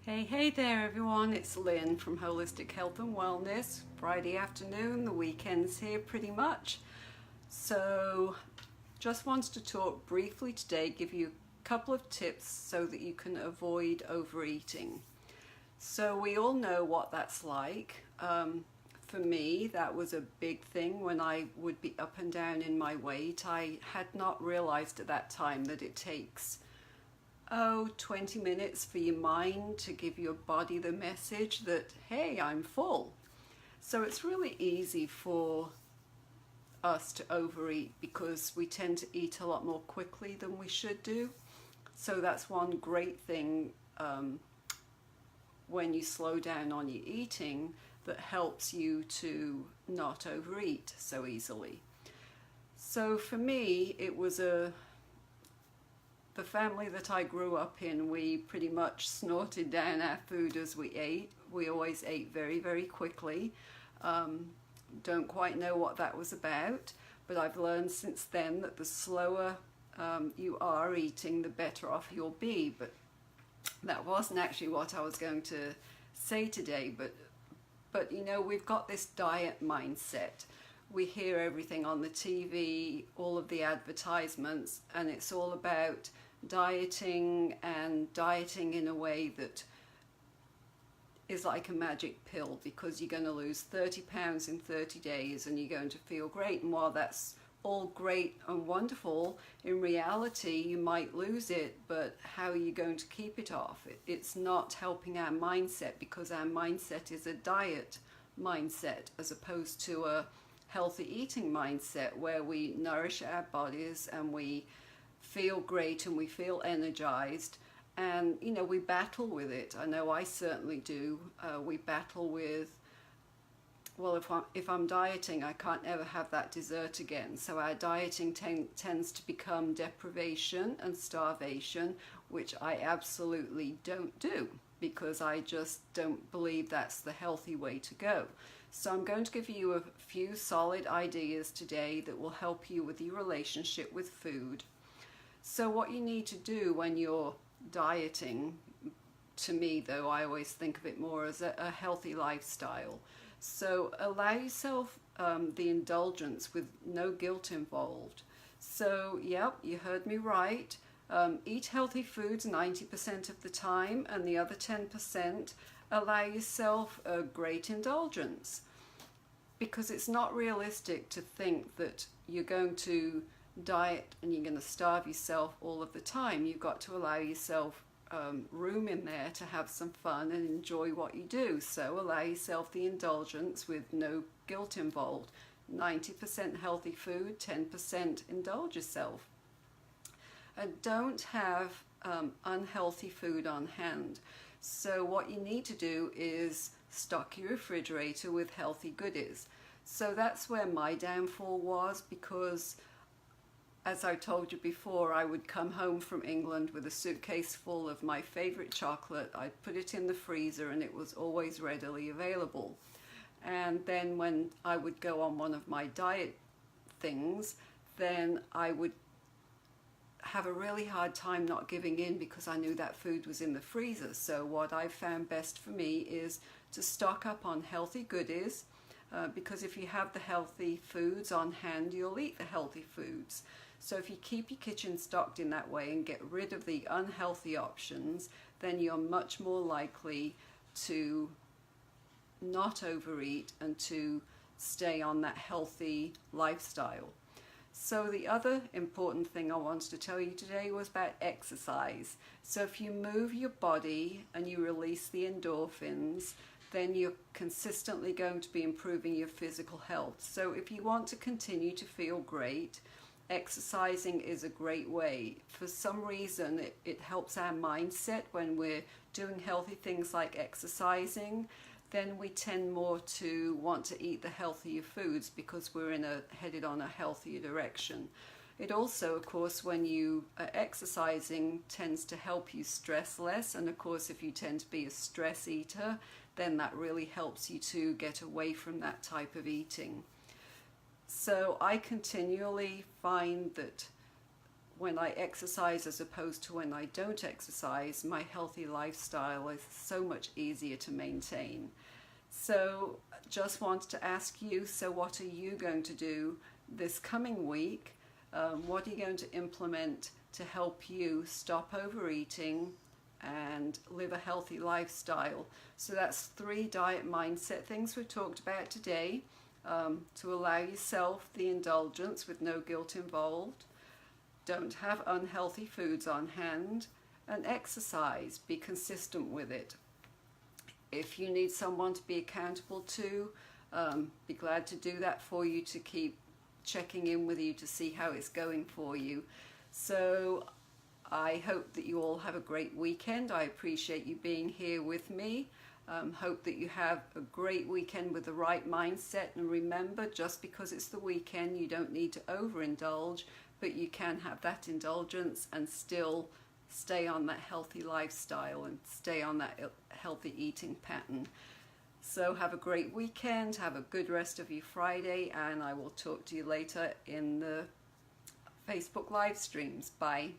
Hey there everyone, it's Lynn from Holistic Health and Wellness. Friday afternoon, the weekend's here pretty much. So just wanted to talk briefly today, give you a couple of tips so that you can avoid overeating. So we all know what that's like. For me, that was a big thing when I would be up and down in my weight. I had not realized at that time that it takes 20 minutes for your mind to give your body the message that, hey, I'm full. So it's really easy for us to overeat because we tend to eat a lot more quickly than we should do. So that's one great thing when you slow down on your eating that helps you to not overeat so easily. So for me, it was the family that I grew up in, we pretty much snorted down our food as we ate. We always ate very, very quickly. Don't quite know what that was about, but I've learned since then that the slower you are eating, the better off you'll be. But that wasn't actually what I was going to say today. But you know, we've got this diet mindset. We hear everything on the TV, all of the advertisements, and it's all about dieting and dieting in a way that is like a magic pill because you're going to lose 30 pounds in 30 days and you're going to feel great. And while that's all great and wonderful, in reality you might lose it, but how are you going to keep it off? It's not helping our mindset because our mindset is a diet mindset as opposed to a healthy eating mindset where we nourish our bodies and we feel great and we feel energized, and you know, we battle with it. I know I certainly do. We battle with, well, if I'm dieting, I can't ever have that dessert again. So our dieting tends to become deprivation and starvation, which I absolutely don't do because I just don't believe that's the healthy way to go. So I'm going to give you a few solid ideas today that will help you with your relationship with food. So what you need to do when you're dieting, to me though, I always think of it more as a healthy lifestyle. So allow yourself the indulgence with no guilt involved. So yep, you heard me right. Eat healthy foods 90% of the time, and the other 10% allow yourself a great indulgence, because it's not realistic to think that you're going to diet and you're going to starve yourself all of the time. You've got to allow yourself room in there to have some fun and enjoy what you do. So allow yourself the indulgence with no guilt involved. 90% healthy food, 10% indulge yourself. And don't have unhealthy food on hand. So what you need to do is stock your refrigerator with healthy goodies. So that's where my downfall was, because as I told you before, I would come home from England with a suitcase full of my favorite chocolate. I'd put it in the freezer and it was always readily available. And then when I would go on one of my diet things, then I would have a really hard time not giving in because I knew that food was in the freezer. So what I found best for me is to stock up on healthy goodies, because if you have the healthy foods on hand, you'll eat the healthy foods. So if you keep your kitchen stocked in that way and get rid of the unhealthy options, then you're much more likely to not overeat and to stay on that healthy lifestyle. So the other important thing I wanted to tell you today was about exercise. So if you move your body and you release the endorphins, then you're consistently going to be improving your physical health. So if you want to continue to feel great, exercising is a great way. For some reason, it helps our mindset when we're doing healthy things like exercising. Then we tend more to want to eat the healthier foods because we're headed on a healthier direction. It also, of course, when you are exercising, tends to help you stress less. And of course, if you tend to be a stress eater, then that really helps you to get away from that type of eating. So I continually find that when I exercise as opposed to when I don't exercise, my healthy lifestyle is so much easier to maintain. So just wanted to ask you, so what are you going to do this coming week? What are you going to implement to help you stop overeating and live a healthy lifestyle? So that's 3 diet mindset things we've talked about today. To allow yourself the indulgence with no guilt involved. Don't have unhealthy foods on hand. And exercise, be consistent with it. If you need someone to be accountable to, be glad to do that for you, to keep checking in with you to see how it's going for you. So I hope that you all have a great weekend. I appreciate you being here with me. Hope that you have a great weekend with the right mindset, and remember, just because it's the weekend, you don't need to overindulge, but you can have that indulgence and still stay on that healthy lifestyle and stay on that healthy eating pattern. So have a great weekend, have a good rest of your Friday, and I will talk to you later in the Facebook live streams. Bye.